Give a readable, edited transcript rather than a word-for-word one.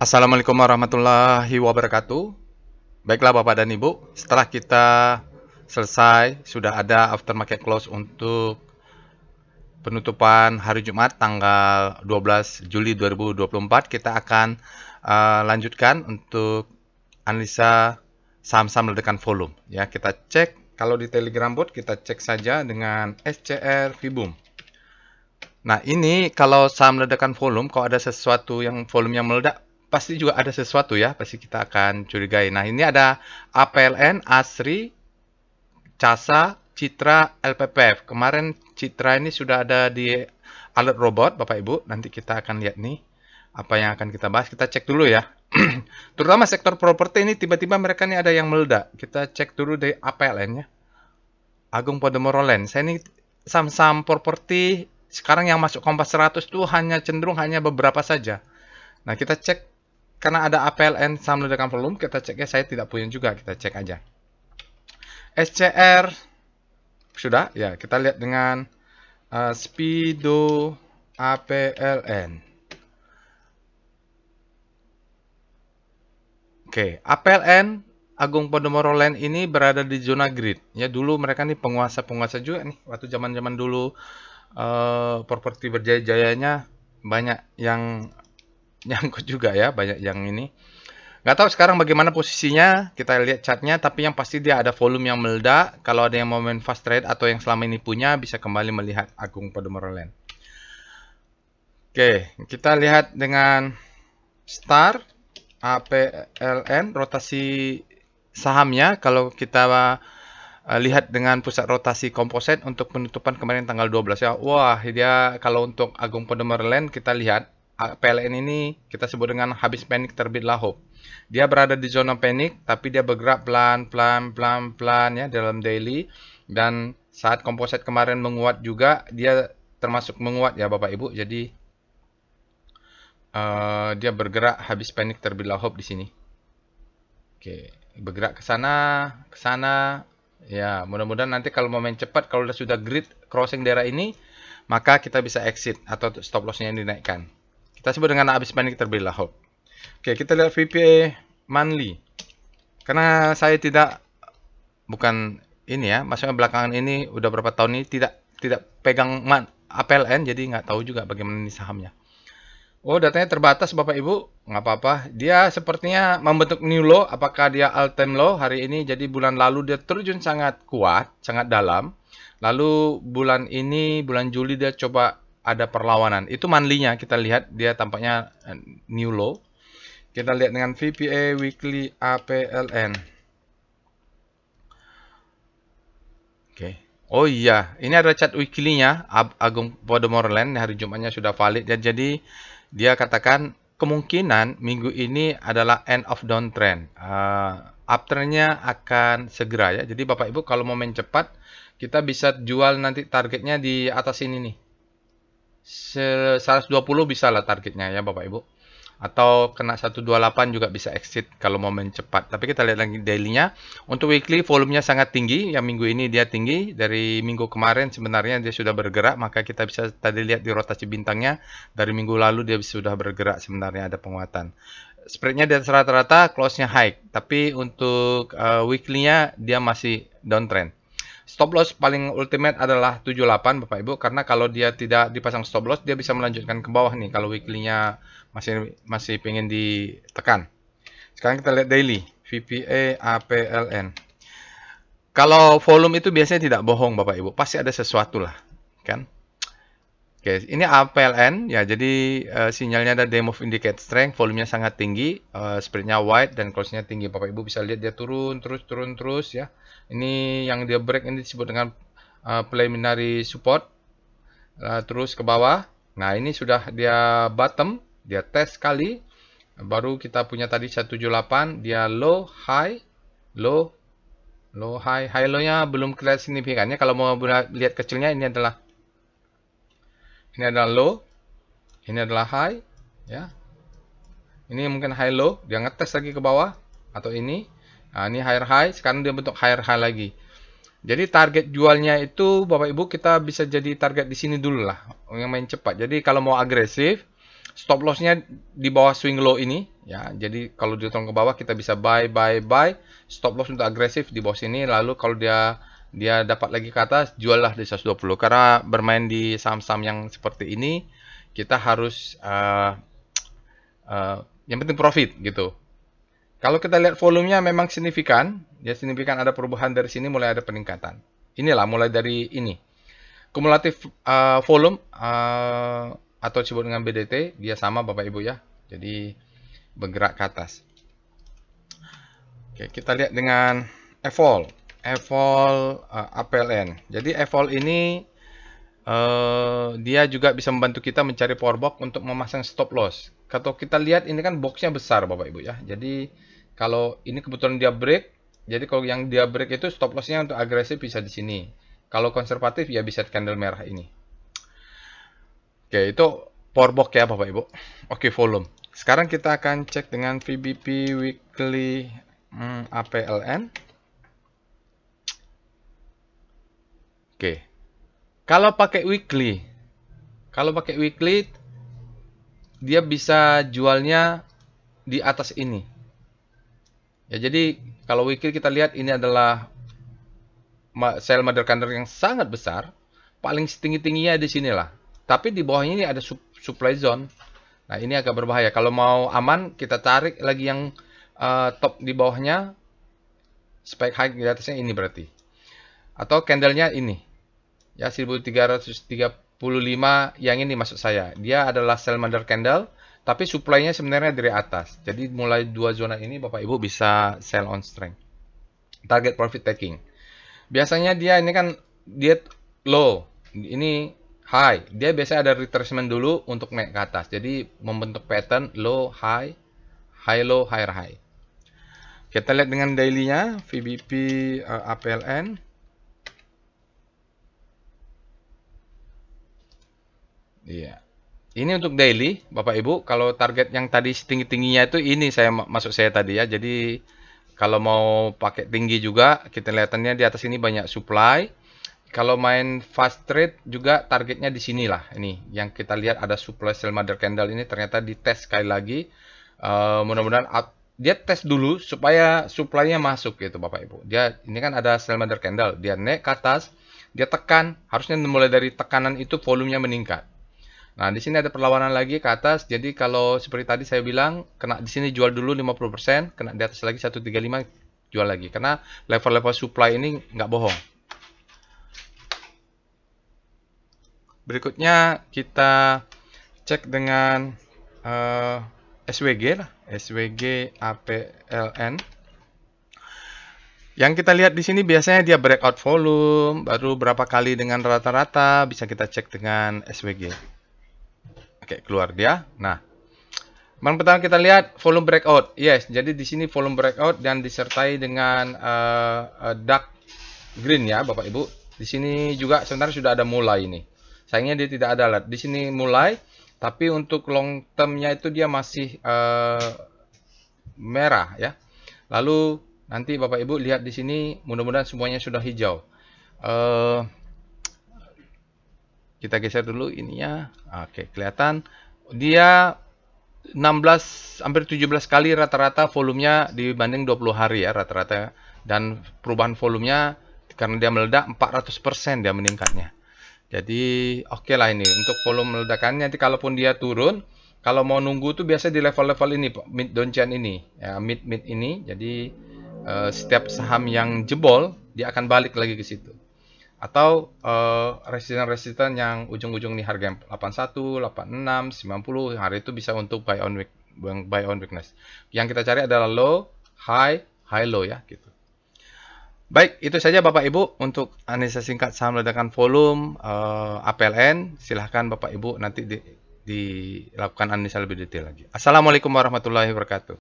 Assalamualaikum warahmatullahi wabarakatuh. Baiklah Bapak dan Ibu, setelah kita selesai, sudah ada aftermarket close untuk penutupan hari Jumat tanggal 12 Juli 2024, kita akan lanjutkan untuk analisa saham-saham ledakan volume. Ya, kita cek kalau di Telegram bot, kita cek saja dengan SCR Vibum. Nah, ini kalau saham ledakan volume, kalau ada sesuatu yang volume yang meledak, pasti juga ada sesuatu ya, pasti kita akan curigai. Nah, ini ada APLN, ASRI, CASA, Citra, LPPF. Kemarin Citra ini sudah ada di alert robot, Bapak Ibu. Nanti kita akan lihat nih apa yang akan kita bahas. Kita cek dulu ya. Terutama sektor properti ini tiba-tiba mereka ini ada yang meledak. Kita cek dulu dari APLN ya. Agung Podomoro Land. Saya ini saham-saham properti sekarang yang masuk Kompas 100 tuh hanya cenderung hanya beberapa saja. Nah, kita cek karena ada APLN saham ledakan volume, kita cek ya, saya tidak punya juga, kita cek aja. SCR sudah ya, kita lihat dengan Speedo APLN. Oke, APLN Agung Podomoro Land ini berada di zona grid. Ya, dulu mereka nih penguasa-penguasa juga nih. Waktu zaman-zaman dulu properti berjaya-jayanya banyak yang nyangkut juga ya, banyak yang ini. Nggak tahu sekarang bagaimana posisinya, kita lihat chartnya, tapi yang pasti dia ada volume yang meledak. Kalau ada yang mau main fast trade atau yang selama ini punya, bisa kembali melihat Agung Podomoro Land. Oke, kita lihat dengan Star APLN, rotasi sahamnya. Kalau kita lihat dengan pusat rotasi komposit untuk penutupan kemarin tanggal 12 ya. Wah, dia kalau untuk Agung Podomoro Land kita lihat PLN ini kita sebut dengan habis panik terbitlah hope. Dia berada di zona panik tapi dia bergerak pelan ya dalam daily, dan saat komposit kemarin menguat juga dia termasuk menguat ya Bapak Ibu. Jadi dia bergerak habis panik terbitlah hope di sini. Oke, bergerak ke sana. Ya, mudah-mudahan nanti kalau mau main cepat, kalau sudah grid crossing daerah ini, maka kita bisa exit atau stop loss-nya dinaikkan. Kita sebut dengan habis panik terbitlah hope. Oke, kita lihat VPA monthly. Karena saya bukan ini ya, maksudnya belakangan ini udah berapa tahun ini tidak pegang APLN, jadi nggak tahu juga bagaimana ini sahamnya. Oh, datanya terbatas Bapak Ibu. Nggak apa-apa. Dia sepertinya membentuk new low. Apakah dia all time low hari ini? Jadi bulan lalu dia terjun sangat kuat, sangat dalam. Lalu bulan ini, bulan Juli dia coba ada perlawanan. Itu monthly-nya kita lihat dia tampaknya new low. Kita lihat dengan VPA weekly APLN. Oke. Oh iya, ini ada chart weekly-nya Agung Podomoro Land hari Jumatnya sudah valid. Jadi dia katakan kemungkinan minggu ini adalah end of downtrend. Uptrend-nya akan segera ya. Jadi Bapak Ibu kalau mau main cepat, kita bisa jual nanti targetnya di atas ini nih. 120 bisa lah targetnya ya Bapak Ibu. Atau kena 128 juga bisa exit kalau mau main cepat. Tapi kita lihat lagi daily-nya. Untuk weekly volumenya sangat tinggi. Yang minggu ini dia tinggi. Dari minggu kemarin sebenarnya dia sudah bergerak. Maka kita bisa tadi lihat di rotasi bintangnya. Dari minggu lalu dia sudah bergerak sebenarnya ada penguatan. Spread-nya di atas rata-rata, close-nya high. Tapi untuk weekly-nya dia masih downtrend. Stop loss paling ultimate adalah 78 Bapak Ibu, karena kalau dia tidak dipasang stop loss dia bisa melanjutkan ke bawah nih kalau weekly-nya masih pengen ditekan. Sekarang kita lihat daily, VPA APLN. Kalau volume itu biasanya tidak bohong Bapak Ibu, pasti ada sesuatu lah, kan? Oke, ini APLN ya, jadi sinyalnya ada day move indicate strength, volumenya sangat tinggi, spreadnya wide dan close-nya tinggi. Bapak Ibu bisa lihat dia turun terus ya. Ini yang dia break ini disebut dengan preliminary support, terus ke bawah. Nah, ini sudah dia bottom, dia test sekali. Baru kita punya tadi 178, dia low, high, low, high. High low-nya belum kelihatan signifikannya. Kalau mau lihat kecilnya ini adalah low, ini adalah high, ya. Ini mungkin high low, dia ngetes lagi ke bawah atau ini. Nah, ini higher high, sekarang dia bentuk higher high lagi. Jadi target jualnya itu Bapak Ibu kita bisa jadi target di sini dulu lah, yang main cepat. Jadi kalau mau agresif, stop loss-nya di bawah swing low ini ya. Jadi kalau dia tolong ke bawah kita bisa buy, stop loss untuk agresif di bawah sini. Lalu kalau dia dapat lagi ke atas, juallah di 120. Karena bermain di saham-saham yang seperti ini kita harus yang penting profit gitu. Kalau kita lihat volumenya memang signifikan, ya signifikan ada perubahan dari sini mulai ada peningkatan. Inilah mulai dari ini. Kumulatif volume atau disebut dengan BDT, dia sama Bapak Ibu ya. Jadi bergerak ke atas. Oke, kita lihat dengan evol APLN. Jadi evol ini dia juga bisa membantu kita mencari power box untuk memasang stop loss. Kalau kita lihat ini kan boxnya besar Bapak Ibu ya. Jadi kalau ini kebetulan dia break, jadi kalau yang dia break itu stop lossnya untuk agresif bisa di sini. Kalau konservatif ya bisa di candle merah ini. Oke, itu power box ya Bapak Ibu. Oke, volume. Sekarang kita akan cek dengan VBP weekly APLN. Oke. Kalau pakai weekly dia bisa jualnya di atas ini. Ya, jadi kalau weekly kita lihat ini adalah sell mother candle yang sangat besar, paling setinggi-tingginya di sinilah. Tapi di bawahnya ini ada supply zone. Nah, ini agak berbahaya. Kalau mau aman, kita tarik lagi yang top di bawahnya, spike high di atasnya ini berarti. Atau candlenya ini. Ya, 1335 yang ini maksud saya. Dia adalah sell mother candle, tapi supply-nya sebenarnya dari atas. Jadi mulai dua zona ini Bapak Ibu bisa sell on strength. Target profit taking. Biasanya dia ini kan dia low, ini high. Dia biasanya ada retracement dulu untuk naik ke atas. Jadi membentuk pattern low, high, high, low, high, high. Kita lihat dengan daily-nya, VBP APLN. Iya. Ini untuk daily, Bapak Ibu. Kalau target yang tadi tinggi-tingginya itu ini maksud saya tadi ya. Jadi kalau mau pakai tinggi juga, kita lihatannya di atas ini banyak supply. Kalau main fast trade juga targetnya di sinilah. Ini yang kita lihat ada supply sell mother candle ini ternyata dites sekali lagi. Mudah-mudahan dia tes dulu supaya supply-nya masuk gitu Bapak Ibu. Dia ini kan ada sell mother candle, dia naik ke atas, dia tekan, harusnya mulai dari tekanan itu volumenya meningkat. Nah, di sini ada perlawanan lagi ke atas. Jadi kalau seperti tadi saya bilang, kena di sini jual dulu 50%, kena di atas lagi 135 jual lagi. Karena level-level supply ini nggak bohong. Berikutnya kita cek dengan SWG lah, SWG APLN. Yang kita lihat di sini biasanya dia breakout volume, baru berapa kali dengan rata-rata bisa kita cek dengan SWG. Oke, keluar dia. Nah, yang pertama kita lihat volume breakout. Yes, jadi di sini volume breakout dan disertai dengan dark green ya, Bapak Ibu. Di sini juga sebenarnya sudah ada mulai ini. Sayangnya dia tidak ada di sini mulai, tapi untuk long termnya itu dia masih merah ya. Lalu nanti Bapak Ibu lihat di sini, mudah-mudahan semuanya sudah hijau. Kita geser dulu ininya. Oke, kelihatan dia 16 hampir 17 kali rata-rata volumenya dibanding 20 hari ya rata-rata, dan perubahan volumenya karena dia meledak 400% dia meningkatnya. Jadi oke lah ini untuk volume meledakannya. Nanti kalaupun dia turun, kalau mau nunggu tuh biasa di level-level ini mid downtrend ini ya, mid ini. Jadi setiap saham yang jebol dia akan balik lagi ke situ. Atau resisten-resisten yang ujung-ujung nih harga 81, 86, 90 hari itu bisa untuk buy on weakness. Yang kita cari adalah low, high, low ya gitu. Baik, itu saja Bapak Ibu untuk analisa singkat saham ledakan volume APLN. Silahkan Bapak Ibu nanti dilakukan analisa lebih detail lagi. Assalamualaikum warahmatullahi wabarakatuh.